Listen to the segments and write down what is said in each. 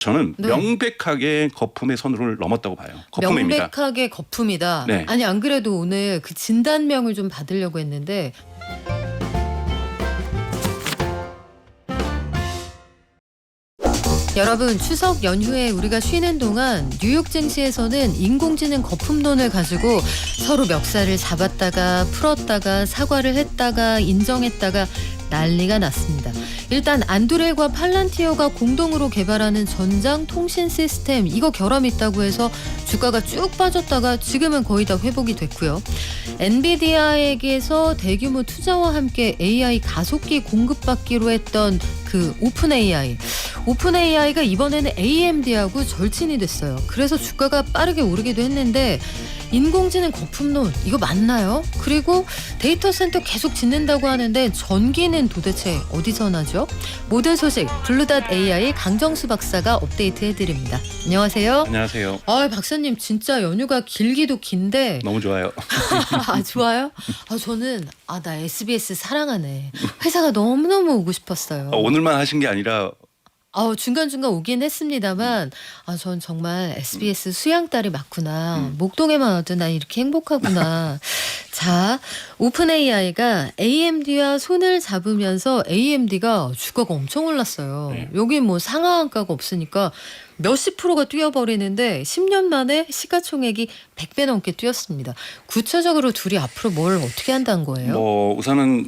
저는 네. 명백하게 거품의 선을 넘었다고 봐요. 거품입니다. 명백하게 거품이다. 네. 아니 안 그래도 오늘 그 진단명을 좀 받으려고 했는데 여러분 추석 연휴에 우리가 쉬는 동안 뉴욕 증시에서는 인공지능 거품론을 가지고 서로 멱살을 잡았다가 풀었다가 사과를 했다가 인정했다가 난리가 났습니다. 일단 안두렐과 팔란티어가 공동으로 개발하는 전장 통신 시스템 이거 결함이 있다고 해서 주가가 쭉 빠졌다가 지금은 거의 다 회복이 됐고요. 엔비디아에게서 대규모 투자와 함께 AI 가속기 공급받기로 했던 그 오픈AI가 이번에는 AMD하고 절친이 됐어요. 그래서 주가가 빠르게 오르기도 했는데 인공지능 거품론 이거 맞나요? 그리고 데이터 센터 계속 짓는다고 하는데 전기는 도대체 어디서 나죠? 모든 소식 블루닷 AI 강정수 박사가 업데이트 해드립니다. 안녕하세요. 안녕하세요. 박사님 진짜 연휴가 길기도 긴데 너무 좋아요. 아 좋아요? 저는 나 SBS 사랑하네. 회사가 너무너무 오고 싶었어요. 오늘만 하신 게 아니라 중간중간 오긴 했습니다만 전 정말 SBS 수양딸이 맞구나. 목동에만 와도 난 이렇게 행복하구나. 자, 오픈AI가 AMD와 손을 잡으면서 AMD가 주가가 엄청 올랐어요. 네. 여기 뭐 상하한가가 없으니까 몇십 프로가 뛰어버리는데 10년 만에 시가총액이 100배 넘게 뛰었습니다. 구체적으로 둘이 앞으로 뭘 어떻게 한다는 거예요? 우선은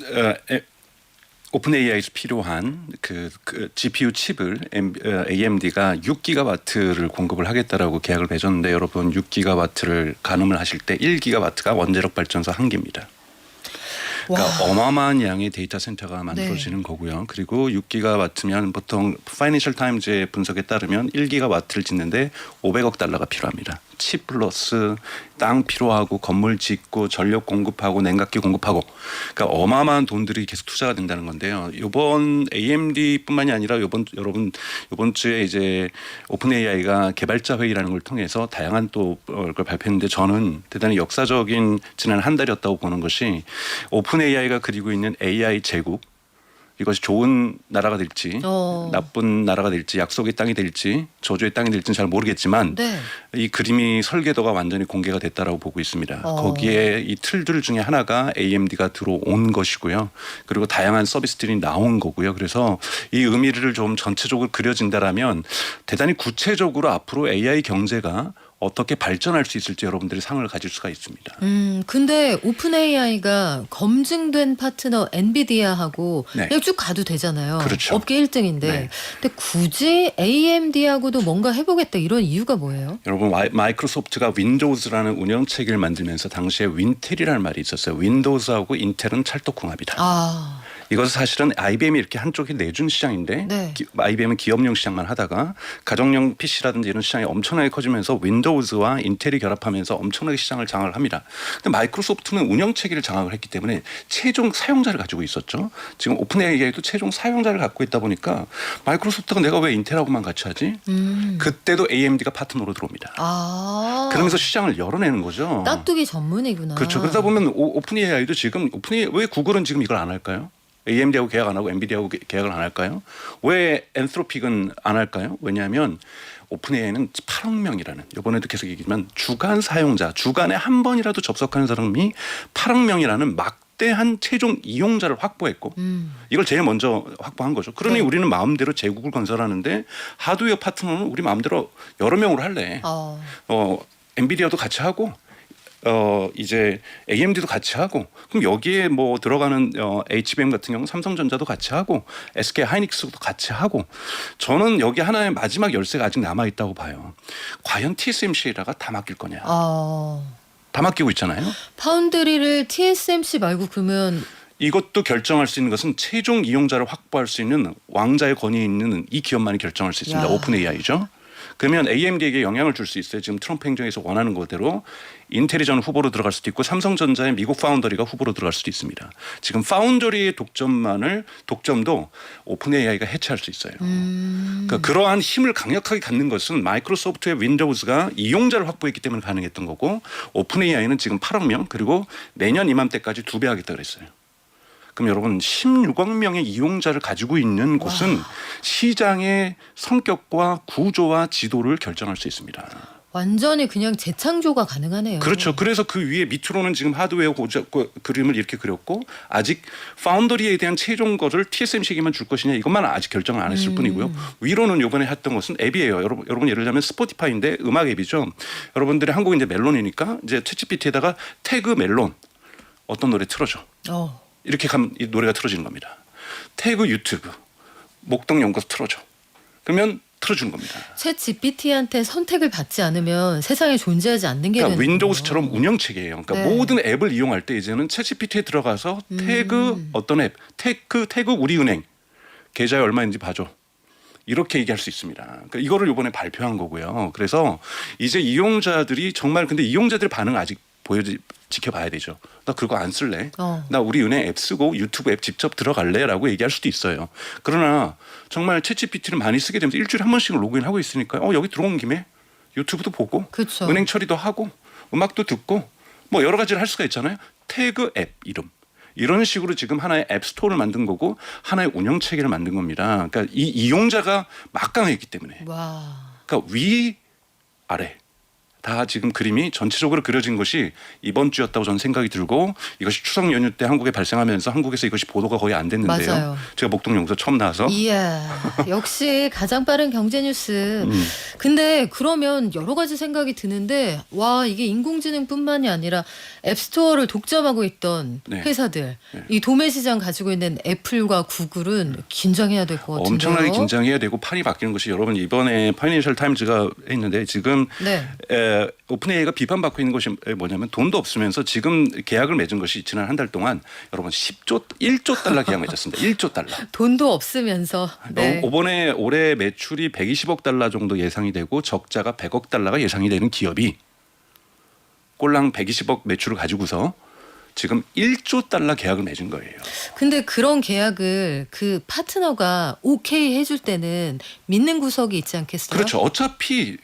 오픈AI에서 필요한 그 GPU 칩을 AMD가 6기가와트를 공급을 하겠다라고 계약을 맺었는데 여러분 6기가와트를 가늠을 하실 때 1기가와트가 원자력 발전소 1기입니다. 그러니까 어마어마한 양의 데이터 센터가 만들어지는 거고요. 그리고 6기가와트면 보통 파이낸셜 타임즈의 분석에 따르면 1기가와트를 짓는데 500억 달러가 필요합니다. 칩 플러스 땅 필요하고 건물 짓고 전력 공급하고 냉각기 공급하고 그러니까 어마어마한 돈들이 계속 투자가 된다는 건데요. 이번 AMD뿐만이 아니라 이번 주에 이제 오픈AI가 개발자 회의라는 걸 통해서 다양한 또 걸 발표했는데 저는 대단히 역사적인 지난 한 달이었다고 보는 것이 오픈AI가 그리고 있는 AI 제국 이것이 좋은 나라가 될지 나쁜 나라가 될지 약속의 땅이 될지 저주의 땅이 될지는 잘 모르겠지만 네. 이 그림이 설계도가 완전히 공개가 됐다라고 보고 있습니다. 거기에 이 틀들 중에 하나가 AMD가 들어온 것이고요. 그리고 다양한 서비스들이 나온 거고요. 그래서 이 의미를 좀 전체적으로 그려진다라면 대단히 구체적으로 앞으로 AI 경제가 어떻게 발전할 수 있을지 여러분들이 상을 가질 수가 있습니다. 근데 오픈AI가 검증된 파트너 엔비디아하고 네. 그냥 쭉 가도 되잖아요. 그렇죠. 업계 1등인데. 네. 근데 굳이 AMD하고도 뭔가 해보겠다 이런 이유가 뭐예요? 여러분 마이크로소프트가 윈도우즈라는 운영체계를 만들면서 당시에 윈텔이라는 말이 있었어요. 윈도우즈하고 인텔은 찰떡궁합이다. 이것은 사실은 IBM이 이렇게 한쪽에 내준 시장인데 네. IBM은 기업용 시장만 하다가 가정용 PC라든지 이런 시장이 엄청나게 커지면서 윈도우즈와 인텔이 결합하면서 엄청나게 시장을 장악을 합니다. 근데 마이크로소프트는 운영체계를 장악을 했기 때문에 최종 사용자를 가지고 있었죠. 지금 오픈AI도 최종 사용자를 갖고 있다 보니까 마이크로소프트가 내가 왜 인텔하고만 같이 하지? 그때도 AMD가 파트너로 들어옵니다. 그러면서 시장을 열어내는 거죠. 깍두기 전문이구나. 그렇죠. 그러다 보면 오픈AI도 지금 왜 구글은 지금 이걸 안 할까요? AMD하고 계약 안 하고 엔비디아하고 계약을 안 할까요? 왜 엔트로픽은 안 할까요? 왜냐하면 오픈AI는 8억 명이라는 이번에도 계속 얘기지만 주간 사용자 주간에 한 번이라도 접속하는 사람이 8억 명이라는 막대한 최종 이용자를 확보했고 이걸 제일 먼저 확보한 거죠. 그러니 우리는 마음대로 제국을 건설하는데 하드웨어 파트너는 우리 마음대로 여러 명으로 할래. 엔비디아도 같이 하고 이제 AMD도 같이 하고 그럼 여기에 뭐 들어가는 HBM 같은 경우 삼성전자도 같이 하고 SK 하이닉스도 같이 하고 저는 여기 하나의 마지막 열쇠가 아직 남아 있다고 봐요. 과연 TSMC에다가 다 맡길 거냐? 다 맡기고 있잖아요. 파운드리를 TSMC 말고 그러면 이것도 결정할 수 있는 것은 최종 이용자를 확보할 수 있는 왕자의 권위 있는 이 기업만이 결정할 수 있습니다. 오픈AI죠. 그러면 AMD에게 영향을 줄 수 있어요. 지금 트럼프 행정에서 원하는 거대로 인텔이 전 후보로 들어갈 수도 있고 삼성전자의 미국 파운더리가 후보로 들어갈 수도 있습니다. 지금 파운더리의 독점도 오픈AI가 해체할 수 있어요. 그러니까 그러한 힘을 강력하게 갖는 것은 마이크로소프트의 윈도우즈가 이용자를 확보했기 때문에 가능했던 거고 오픈AI는 지금 8억 명 그리고 내년 이맘때까지 2배 하겠다 그랬어요. 그럼 여러분 16억 명의 이용자를 가지고 있는 곳은 시장의 성격과 구조와 지도를 결정할 수 있습니다. 완전히 그냥 재창조가 가능하네요. 그렇죠. 그래서 그 위에 밑으로는 지금 하드웨어 그림을 이렇게 그렸고 아직 파운더리에 대한 최종 거를 TSMC에게만 줄 것이냐 이것만 아직 결정을 안 했을 뿐이고요. 위로는 이번에 했던 것은 앱이에요. 여러분 예를 들면 스포티파이인데 음악 앱이죠. 여러분들이 한국은 이제 멜론이니까 이제 챗GPT에다가 태그 멜론 어떤 노래 틀어줘. 이렇게 가면 이 노래가 틀어지는 겁니다. 태그 유튜브 목동 연구소 틀어줘. 그러면 틀어주는 겁니다. 챗 GPT한테 선택을 받지 않으면 세상에 존재하지 않는 게 그러니까 되는 윈도우스처럼 운영체계예요. 그러니까 네. 모든 앱을 이용할 때 이제는 챗GPT에 들어가서 태그 어떤 앱, 태그 우리은행 계좌에 얼마인지 봐줘. 이렇게 얘기할 수 있습니다. 그러니까 이거를 이번에 발표한 거고요. 그래서 이제 이용자들이 정말 근데 이용자들 반응 아직 지켜봐야 되죠. 나 그거 안 쓸래. 나 우리 은행 앱 쓰고 유튜브 앱 직접 들어갈래라고 얘기할 수도 있어요. 그러나 정말 챗GPT를 많이 쓰게 되면서 일주일에 한 번씩 로그인하고 있으니까 여기 들어온 김에 유튜브도 보고 그쵸. 은행 처리도 하고 음악도 듣고 뭐 여러 가지를 할 수가 있잖아요. 태그 앱 이름. 이런 식으로 지금 하나의 앱 스토어를 만든 거고 하나의 운영 체계를 만든 겁니다. 그러니까 이 이용자가 막강했기 때문에. 와. 그러니까 위 아래 다 지금 그림이 전체적으로 그려진 것이 이번 주였다고 저는 생각이 들고 이것이 추석 연휴 때 한국에 발생하면서 한국에서 이것이 보도가 거의 안 됐는데요. 맞아요. 제가 목동 연구소 처음 나와서 이야, 역시 가장 빠른 경제 뉴스. 근데 그러면 여러 가지 생각이 드는데 와 이게 인공지능뿐만이 아니라 앱스토어를 독점하고 있던 네. 회사들, 네. 이 도매 시장 가지고 있는 애플과 구글은 긴장해야 될 것 같은데요. 엄청나게 긴장해야 되고 판이 바뀌는 것이 여러분 이번에 파이낸셜 타임즈가 했는데 지금 네. 오픈AI가 비판받고 있는 것이 뭐냐면 돈도 없으면서 지금 계약을 맺은 것이 지난 한 달 동안 여러분 1조 달러 계약 맺었습니다. 1조 달러. 돈도 없으면서. 네. 이번에 올해 매출이 120억 달러 정도 예상이 되고 적자가 100억 달러가 예상이 되는 기업이 꼴랑 120억 매출을 가지고서 지금 1조 달러 계약을 맺은 거예요. 근데 그런 계약을 그 파트너가 오케이 해줄 때는 믿는 구석이 있지 않겠어요? 그렇죠. 어차피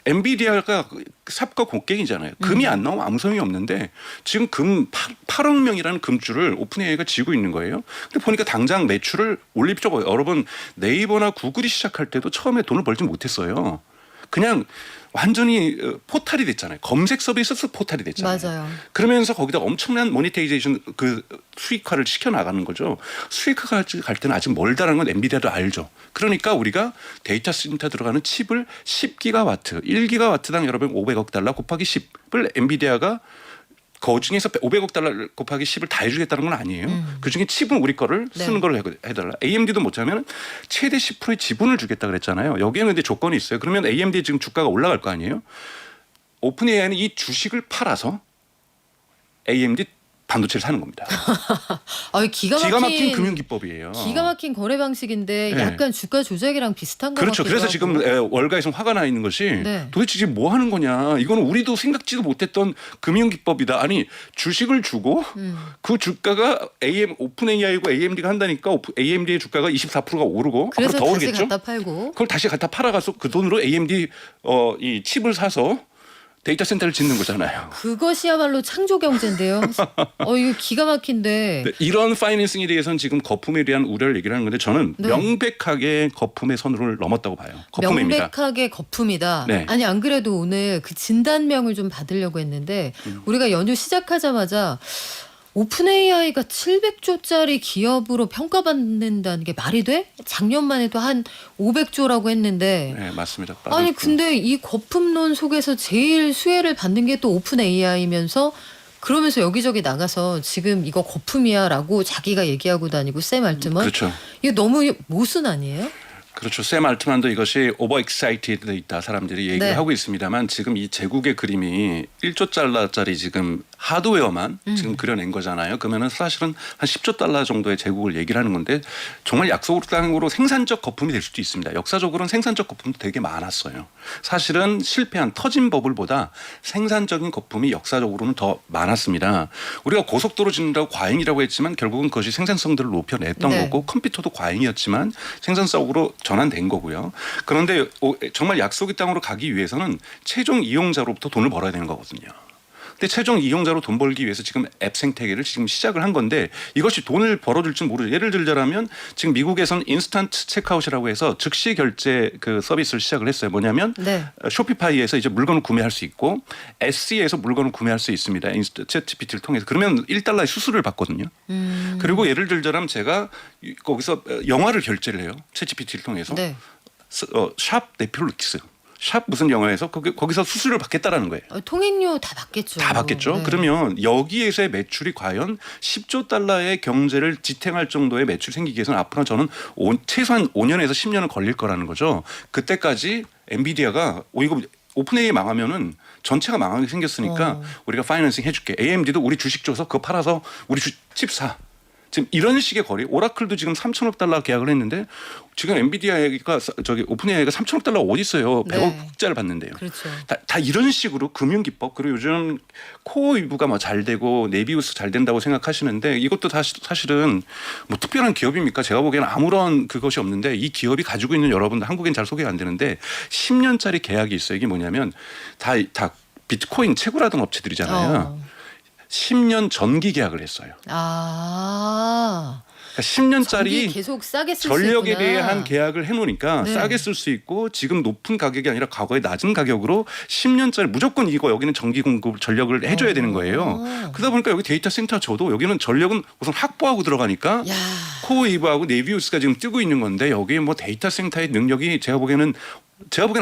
엔비디아가 삽과 곡괭이잖아요. 금이 안 나오면 아무 소용이 없는데 지금 금 8억 명이라는 금주를 오픈AI가 쥐고 있는 거예요. 근데 보니까 당장 매출을 올릴 필요가 없어요. 여러분 네이버나 구글이 시작할 때도 처음에 돈을 벌지 못했어요. 그냥 완전히 포탈이 됐잖아요. 검색 서비스 포탈이 됐잖아요. 맞아요. 그러면서 거기다 엄청난 모니타이제이션 그 수익화를 시켜 나가는 거죠. 수익화가 갈 때는 아직 멀다라는 건 엔비디아도 알죠. 그러니까 우리가 데이터 센터 들어가는 칩을 10기가와트, 1기가와트당 여러분 500억 달러 곱하기 10을 엔비디아가 그 중에서 500억 달러 곱하기 10을 다 해주겠다는 건 아니에요. 그 중에 칩은 우리 거를 쓰는 네. 걸 해달라. AMD도 못하면 최대 10%의 지분을 주겠다 그랬잖아요. 여기에는 근데 조건이 있어요. 그러면 AMD 지금 주가가 올라갈 거 아니에요. 오픈AI는 이 주식을 팔아서 AMD 반도체를 사는 겁니다. 기가 막힌 금융 기법이에요. 기가 막힌 거래 방식인데 네. 약간 주가 조작이랑 비슷한 거 그렇죠. 같기도 그래서 하고. 지금 월가에서 화가 나 있는 것이 네. 도대체 지금 뭐 하는 거냐. 이거는 우리도 생각지도 못했던 금융 기법이다. 아니 주식을 주고 그 주가가 오픈AI고 AMD가 한다니까 AMD의 주가가 24%가 오르고 그래서 앞으로 더 다시 오르겠죠. 갖다 팔고. 그걸 다시 갖다 팔아가서 그 돈으로 AMD 이 칩을 사서 데이터 센터를 짓는 거잖아요. 그것이야말로 창조 경제인데요. 이거 기가 막힌데. 네, 이런 파이낸싱에 대해서는 지금 거품에 대한 우려를 얘기를 하는 건데 저는 네. 명백하게 거품의 선을 넘었다고 봐요. 거품입니다. 명백하게 거품이다. 네. 아니 안 그래도 오늘 그 진단명을 좀 받으려고 했는데 우리가 연휴 시작하자마자 오픈AI가 700조짜리 기업으로 평가받는다는 게 말이 돼? 작년만 해도 한 500조라고 했는데 네, 맞습니다. 아니 근데 이 거품론 속에서 제일 수혜를 받는 게 또 오픈AI면서 그러면서 여기저기 나가서 지금 이거 거품이야라고 자기가 얘기하고 다니고 샘 알트만 그렇죠. 이게 너무 모순 아니에요? 그렇죠. 샘 알트만도 이것이 오버 익사이티드 있다 사람들이 얘기를 네. 하고 있습니다만 지금 이 제국의 그림이 1조 달러짜리 지금 하드웨어만 지금 그려낸 거잖아요. 그러면은 사실은 한 10조 달러 정도의 제국을 얘기를 하는 건데 정말 약속으로 생산적 거품이 될 수도 있습니다. 역사적으로는 생산적 거품도 되게 많았어요. 사실은 실패한 터진 버블보다 생산적인 거품이 역사적으로는 더 많았습니다. 우리가 고속도로 짓는다고 과잉이라고 했지만 결국은 그것이 생산성들을 높여냈던 네. 거고 컴퓨터도 과잉이었지만 생산성으로 전환된 거고요. 그런데 정말 약속의 땅으로 가기 위해서는 최종 이용자로부터 돈을 벌어야 되는 거거든요. 근데 최종 이용자로 돈 벌기 위해서 지금 앱 생태계를 지금 시작을 한 건데 이것이 돈을 벌어줄지 모르죠. 예를 들자면 지금 미국에선 인스턴트 체크아웃이라고 해서 즉시 결제 그 서비스를 시작을 했어요. 뭐냐면 네. 쇼피파이에서 이제 물건을 구매할 수 있고 SC에서 물건을 구매할 수 있습니다. 챗GPT를 통해서. 그러면 1달러의 수수료를 받거든요. 그리고 예를 들자면 제가 거기서 영화를 결제를 해요. 챗GPT를 통해서. 네. 샵 넷플릭스. 샵 무슨 영화에서 거기서 수수료를 받겠다라는 거예요. 통행료 다 받겠죠. 다 받겠죠. 네. 그러면 여기에서의 매출이 과연 10조 달러의 경제를 지탱할 정도의 매출이 생기기 위해서는 앞으로 저는 최소한 5년에서 10년은 걸릴 거라는 거죠. 그때까지 엔비디아가 이거 오픈 AI 망하면은 전체가 망하게 생겼으니까 우리가 파이낸싱 해줄게. AMD도 우리 주식 줘서 그거 팔아서 우리 칩 사. 지금 이런 식의 거리. 오라클도 지금 3천억 달러 계약을 했는데 지금 엔비디아가 오픈 AI가 3천억 달러 어디 있어요? 100억 네. 흑자를 받는데요. 그렇죠. 다 이런 식으로 금융 기법 그리고 요즘 코어 위부가 뭐 잘 되고 네비우스 잘 된다고 생각하시는데 이것도 사실은 뭐 특별한 기업입니까? 제가 보기에는 아무런 그것이 없는데 이 기업이 가지고 있는 여러분들 한국엔 잘 소개가 안 되는데 10년짜리 계약이 있어요. 이게 뭐냐면 다 비트코인 채굴하던 업체들이잖아요. 10년 전기 계약을 했어요. 아. 그러니까 10년짜리 계속 싸게 쓸 수 전력에 있구나. 대한 계약을 해놓으니까 네. 싸게 쓸 수 있고 지금 높은 가격이 아니라 과거에 낮은 가격으로 10년짜리 무조건 이거 여기는 전기 공급 전력을 해줘야 되는 거예요. 그러다 보니까 여기 데이터 센터 저도 여기는 전력은 우선 확보하고 들어가니까 야. 코어이브하고 네비우스가 지금 뜨고 있는 건데 여기 뭐 데이터 센터의 능력이 제가 보기에는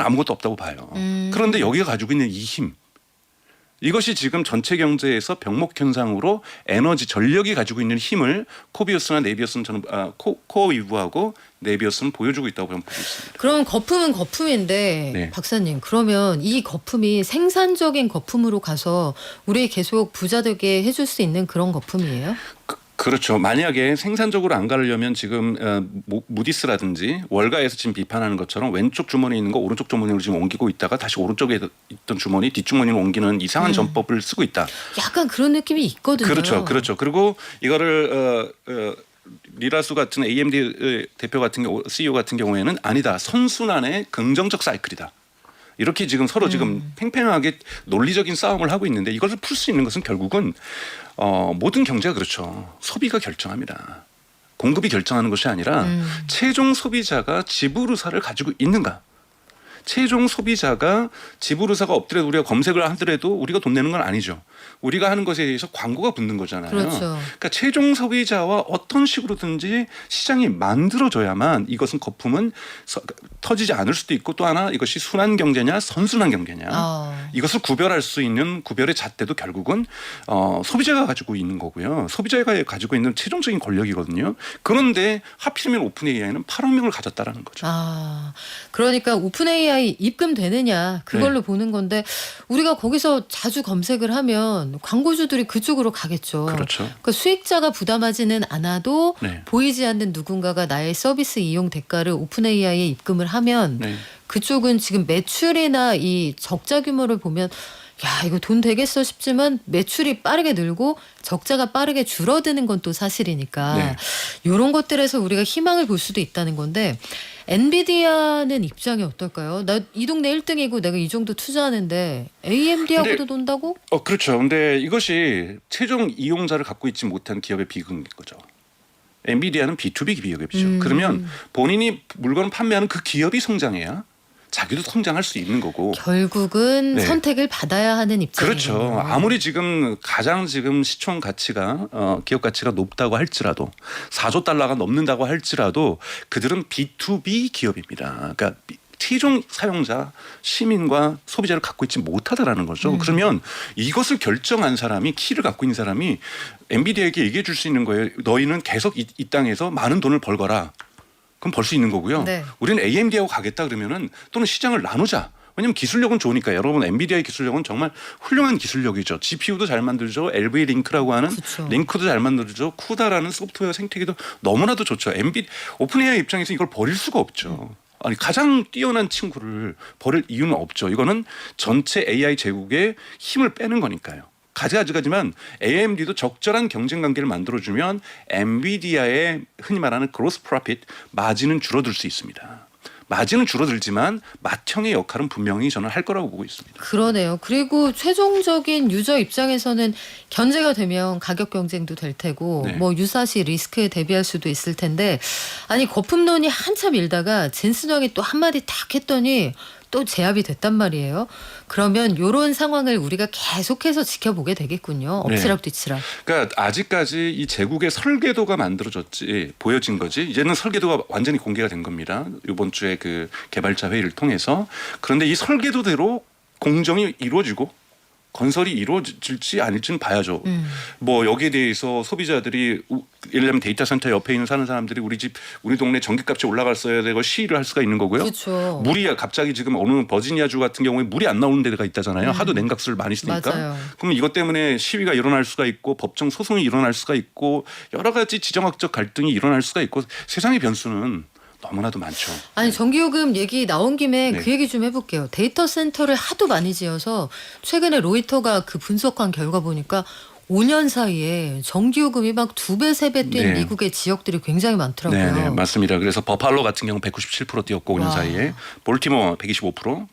아무것도 없다고 봐요. 그런데 여기가 가지고 있는 이 힘. 이것이 지금 전체 경제에서 병목 현상으로 에너지 전력이 가지고 있는 힘을 코비우스나 네비우스는 저는 코어위브하고 네비우스는 보여주고 있다고 저는 보고 있습니다. 그럼 거품은 거품인데 네. 박사님 그러면 이 거품이 생산적인 거품으로 가서 우리 계속 부자 되게 해줄 수 있는 그런 거품이에요? 그렇죠. 만약에 생산적으로 안 가려면 지금 무디스라든지 월가에서 지금 비판하는 것처럼 왼쪽 주머니에 있는 거 오른쪽 주머니로 지금 옮기고 있다가 다시 오른쪽에 있던 주머니 뒷주머니로 옮기는 이상한 전법을 쓰고 있다. 약간 그런 느낌이 있거든요. 그렇죠. 그리고 이거를 리라수 같은 AMD 대표 같은 CEO 같은 경우에는 아니다. 선순환의 긍정적 사이클이다. 이렇게 지금 서로 지금 팽팽하게 논리적인 싸움을 하고 있는데 이것을 풀 수 있는 것은 결국은 모든 경제가 그렇죠. 소비가 결정합니다. 공급이 결정하는 것이 아니라 최종 소비자가 지불의사를 가지고 있는가. 최종 소비자가 지불의사가 없더라도 우리가 검색을 하더라도 우리가 돈 내는 건 아니죠. 우리가 하는 것에 대해서 광고가 붙는 거잖아요. 그렇죠. 그러니까 최종 소비자와 어떤 식으로든지 시장이 만들어져야만 이것은 거품은 터지지 않을 수도 있고 또 하나 이것이 순환 경제냐 선순환 경제냐 이것을 구별할 수 있는 구별의 잣대도 결국은 소비자가 가지고 있는 거고요. 소비자가 가지고 있는 최종적인 권력이거든요. 그런데 하필이면 오픈 AI는 8억 명을 가졌다라는 거죠. 그러니까 오픈 AI 입금되느냐 그걸로 보는 건데 우리가 거기서 자주 검색을 하면 광고주들이 그쪽으로 가겠죠. 그렇죠. 그러니까 수익자가 부담하지는 않아도 네. 보이지 않는 누군가가 나의 서비스 이용 대가를 오픈 AI에 입금을 하면 네. 그쪽은 지금 매출이나 이 적자 규모를 보면 야 이거 돈 되겠어 싶지만 매출이 빠르게 늘고 적자가 빠르게 줄어드는 건 또 사실이니까 네. 이런 것들에서 우리가 희망을 볼 수도 있다는 건데 엔비디아는 입장이 어떨까요? 나 이 동네 1등이고 내가 이 정도 투자하는데 AMD하고도 논다고? 그렇죠. 근데 이것이 최종 이용자를 갖고 있지 못한 기업의 비극인 거죠. 엔비디아는 B2B 기업이죠. 그러면 본인이 물건을 판매하는 그 기업이 성장해야 자기도 성장할 수 있는 거고. 결국은 네. 선택을 받아야 하는 입장이죠. 그렇죠. 아무리 지금 가장 지금 시총 가치가 기업 가치가 높다고 할지라도 4조 달러가 넘는다고 할지라도 그들은 B2B 기업입니다. 그러니까 최종 사용자 시민과 소비자를 갖고 있지 못하다라는 거죠. 그러면 이것을 결정한 사람이 키를 갖고 있는 사람이 엔비디아에게 얘기해 줄 수 있는 거예요. 너희는 계속 이 땅에서 많은 돈을 벌거라. 그럼 벌 수 있는 거고요. 네. 우리는 AMD하고 가겠다 그러면은 또는 시장을 나누자. 왜냐하면 기술력은 좋으니까 여러분 엔비디아의 기술력은 정말 훌륭한 기술력이죠. GPU도 잘 만들죠. LV 링크라고 하는 그쵸. 링크도 잘 만들죠. 쿠다라는 소프트웨어 생태계도 너무나도 좋죠. 오픈AI 입장에서 이걸 버릴 수가 없죠. 아니 가장 뛰어난 친구를 버릴 이유는 없죠. 이거는 전체 AI 제국의 힘을 빼는 거니까요. 가지가지만 AMD도 적절한 경쟁 관계를 만들어주면 엔비디아의 흔히 말하는 그로스 프로핏 마진은 줄어들 수 있습니다. 마진은 줄어들지만 맏형의 역할은 분명히 저는 할 거라고 보고 있습니다. 그러네요. 그리고 최종적인 유저 입장에서는 견제가 되면 가격 경쟁도 될 테고 네. 뭐 유사시 리스크에 대비할 수도 있을 텐데 아니 거품론이 한참 일다가 젠슨 왕이 또 한마디 탁 했더니 또 제압이 됐단 말이에요. 그러면 이런 상황을 우리가 계속해서 지켜보게 되겠군요. 엎치락뒤치락. 그러니까 아직까지 이 제국의 설계도가 만들어졌지 보여진 거지 이제는 설계도가 완전히 공개가 된 겁니다. 이번 주에 그 개발자 회의를 통해서. 그런데 이 설계도대로 공정이 이루어지고 건설이 이루어질지 아닐지는 봐야죠. 뭐 여기에 대해서 소비자들이 예를 들면 데이터 센터 옆에 있는 사는 사람들이 우리 동네 전기값이 올라갔어야 되고 시위를 할 수가 있는 거고요. 그렇죠. 물이 갑자기 지금 어느 버지니아주 같은 경우에 물이 안 나오는 데가 있다잖아요. 하도 냉각수를 많이 쓰니까. 맞아요. 그럼 이것 때문에 시위가 일어날 수가 있고 법정 소송이 일어날 수가 있고 여러 가지 지정학적 갈등이 일어날 수가 있고 세상의 변수는 너무나도 많죠. 아니 전기요금 얘기 나온 김에 네. 그 얘기 좀 해볼게요. 데이터 센터를 하도 많이 지어서 최근에 로이터가 그 분석한 결과 보니까 5년 사이에 전기요금이 막 2배, 3배 뛴 네. 미국의 지역들이 굉장히 많더라고요. 네, 맞습니다. 그래서 버팔로 같은 경우 197% 뛰었고 5년 와. 사이에 볼티모어 125%,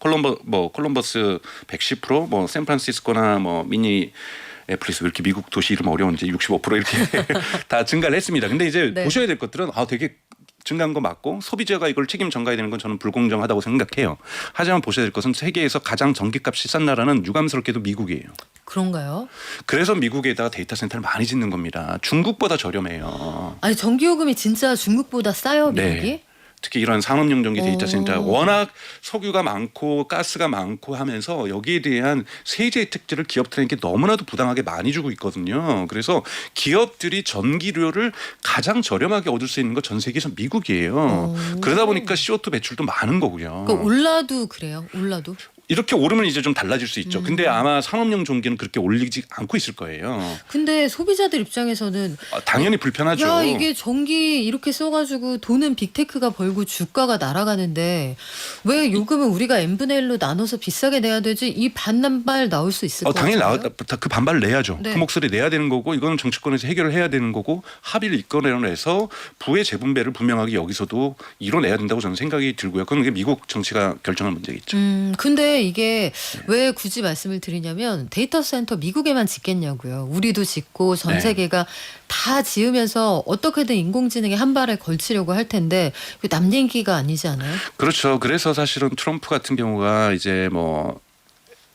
콜럼버스 110%, 뭐 샌프란시스코나 뭐 미니애플리스 왜 이렇게 미국 도시 이름 어려운지 65% 이렇게 다 증가를 했습니다. 근데 이제 네. 보셔야 될 것들은 되게 증가한 거 맞고 소비자가 이걸 책임 전가해야 되는 건 저는 불공정하다고 생각해요. 하지만 보셔야 될 것은 세계에서 가장 전기값이 싼 나라는 유감스럽게도 미국이에요. 그런가요? 그래서 미국에다가 데이터 센터를 많이 짓는 겁니다. 중국보다 저렴해요. 아니 전기요금이 진짜 중국보다 싸요 미국이? 네. 특히 이런 산업용 전기 데이터 오. 센터 워낙 석유가 많고 가스가 많고 하면서 여기에 대한 세제 혜택들을 기업들에게 너무나도 부당하게 많이 주고 있거든요. 그래서 기업들이 전기료를 가장 저렴하게 얻을 수 있는 건 전 세계에서 미국이에요. 오. 그러다 보니까 CO2 배출도 많은 거고요. 그 올라도 그래요? 올라도? 이렇게 오르면 이제 좀 달라질 수 있죠. 근데 아마 산업용 전기는 그렇게 올리지 않고 있을 거예요. 근데 소비자들 입장에서는 당연히 불편하죠. 야 이게 전기 이렇게 써가지고 돈은 빅테크가 벌고 주가가 날아가는데 왜 요금은 우리가 n분의 1로 나눠서 비싸게 내야 되지? 이 반납발 나올 수 있을 것 당연히 같아요. 그 반발을 내야죠. 네. 그 목소리 내야 되는 거고 이거는 정치권에서 해결을 해야 되는 거고 합의를 이끌어내서 부의 재분배를 분명하게 여기서도 이뤄내야 된다고 저는 생각이 들고요. 그건 이게 미국 정치가 결정할 문제겠죠. 근데 이게 왜 굳이 말씀을 드리냐면 데이터 센터 미국에만 짓겠냐고요. 우리도 짓고 전 네. 세계가 다 지으면서 어떻게든 인공지능에 한 발에 걸치려고 할 텐데 남 얘기가 아니지 않아요? 그렇죠. 그래서 사실은 트럼프 같은 경우가 이제 뭐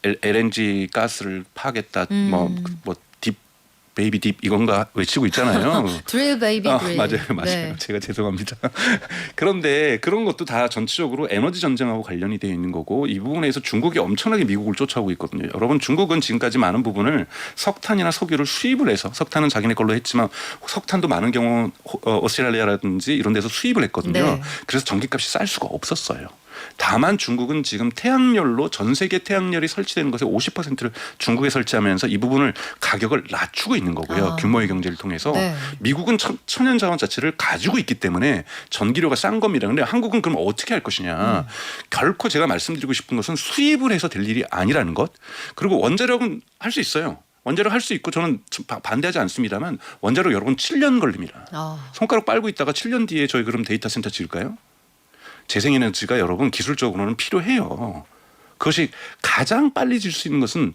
LNG 가스를 파겠다, 뭐 딥 베이비 딥 이건가 외치고 있잖아요. 드릴 베이비 드릴. 맞아요. 네. 제가 죄송합니다. 그런데 그런 것도 다 전체적으로 에너지 전쟁하고 관련이 되어 있는 거고 이 부분에서 중국이 엄청나게 미국을 쫓아오고 있거든요. 여러분 중국은 지금까지 많은 부분을 석탄이나 석유를 수입을 해서 석탄은 자기네 걸로 했지만 석탄도 많은 경우 오스트레일리아라든지 이런 데서 수입을 했거든요. 네. 그래서 전기값이 쌀 수가 없었어요. 다만 중국은 지금 태양열로 전 세계 태양열이 설치되는 것의 50%를 중국에 설치하면서 이 부분을 가격을 낮추고 있는 거고요. 규모의 경제를 통해서. 네. 미국은 천연 자원 자체를 가지고 있기 때문에 전기료가 싼 겁니다. 그런데 한국은 그럼 어떻게 할 것이냐. 결코 제가 말씀드리고 싶은 것은 수입을 해서 될 일이 아니라는 것. 그리고 원자력은 할 수 있어요. 원자력 할 수 있고 저는 반대하지 않습니다만 원자력 여러분 7년 걸립니다. 손가락 빨고 있다가 7년 뒤에 저희 그럼 데이터 센터 지을까요? 재생에너지가 여러분 기술적으로는 필요해요. 그것이 가장 빨리 질 수 있는 것은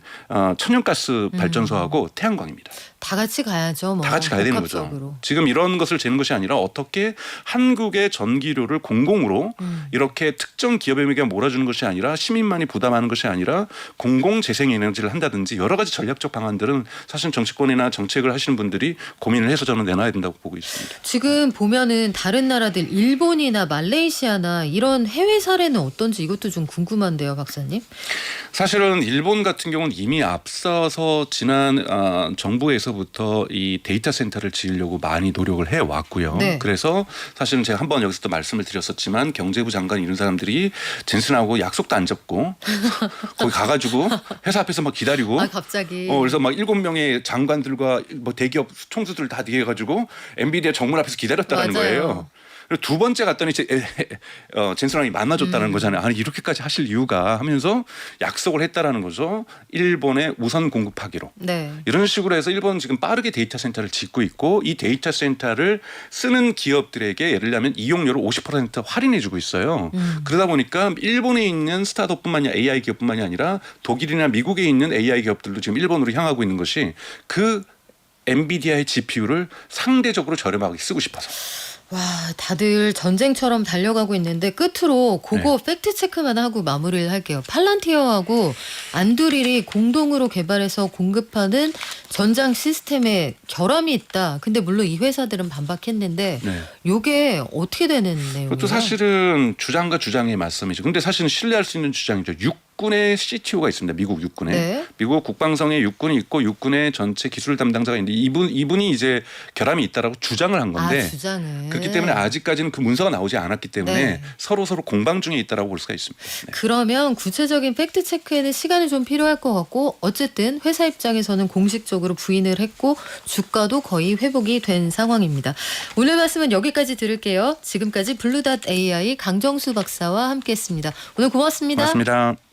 천연가스 발전소하고 태양광입니다. 다 같이 가야죠. 뭐. 다 같이 가야 되는 거죠. 복합적으로. 지금 이런 것을 재는 것이 아니라 어떻게 한국의 전기료를 공공으로 이렇게 특정 기업에게 몰아주는 것이 아니라 시민만이 부담하는 것이 아니라 공공 재생에너지를 한다든지 여러 가지 전략적 방안들은 사실 정치권이나 정책을 하시는 분들이 고민을 해서 저는 내놔야 된다고 보고 있습니다. 지금 보면은 다른 나라들 일본이나 말레이시아나 이런 해외 사례는 어떤지 이것도 좀 궁금한데요, 박사님. 사실은 일본 같은 경우는 이미 앞서서 지난 정부에서부터 이 데이터 센터를 지으려고 많이 노력을 해왔고요. 네. 그래서 사실은 제가 한번 여기서 또 말씀을 드렸었지만 경제부 장관 이런 사람들이 젠슨하고 약속도 안 잡고 거기 가가지고 회사 앞에서 막 기다리고 갑자기. 그래서 막 7명의 장관들과 뭐 대기업 총수들 다 뒤에 가지고 엔비디아 정문 앞에서 기다렸다는 맞아요. 거예요. 그리고 두 번째 갔더니 젠슨왕이 만나줬다는 거잖아요. 아니 이렇게까지 하실 이유가 하면서 약속을 했다라는 거죠. 일본에 우선 공급하기로. 네. 이런 식으로 해서 일본은 지금 빠르게 데이터 센터를 짓고 있고 이 데이터 센터를 쓰는 기업들에게 예를 들면 이용료를 50% 할인해주고 있어요. 그러다 보니까 일본에 있는 스타트업뿐만이 아니라 AI 기업뿐만이 아니라 독일이나 미국에 있는 AI 기업들도 지금 일본으로 향하고 있는 것이 그 엔비디아의 GPU를 상대적으로 저렴하게 쓰고 싶어서. 와, 다들 전쟁처럼 달려가고 있는데 끝으로 그거 네. 팩트 체크만 하고 마무리를 할게요. 팔란티어하고 안두릴이 공동으로 개발해서 공급하는 전장 시스템에 결함이 있다. 근데 물론 이 회사들은 반박했는데 네. 요게 어떻게 되는 내용이에요? 그것도 사실은 주장과 주장의 말씀이죠. 근데 사실은 신뢰할 수 있는 주장이죠. 육군의 CTO가 있습니다. 미국 육군에. 네. 미국 국방성에 육군이 있고 육군의 전체 기술 담당자가 있는데 이분이 이제 결함이 있다라고 주장을 한 건데 주장을. 그렇기 때문에 아직까지는 그 문서가 나오지 않았기 때문에 네. 서로 공방 중에 있다라고 볼 수가 있습니다. 네. 그러면 구체적인 팩트 체크에는 시간이 좀 필요할 것 같고 어쨌든 회사 입장에서는 공식적으로 부인을 했고 주가도 거의 회복이 된 상황입니다. 오늘 말씀은 여기까지 들을게요. 지금까지 블루닷 AI 강정수 박사와 함께했습니다. 오늘 고맙습니다. 고맙습니다.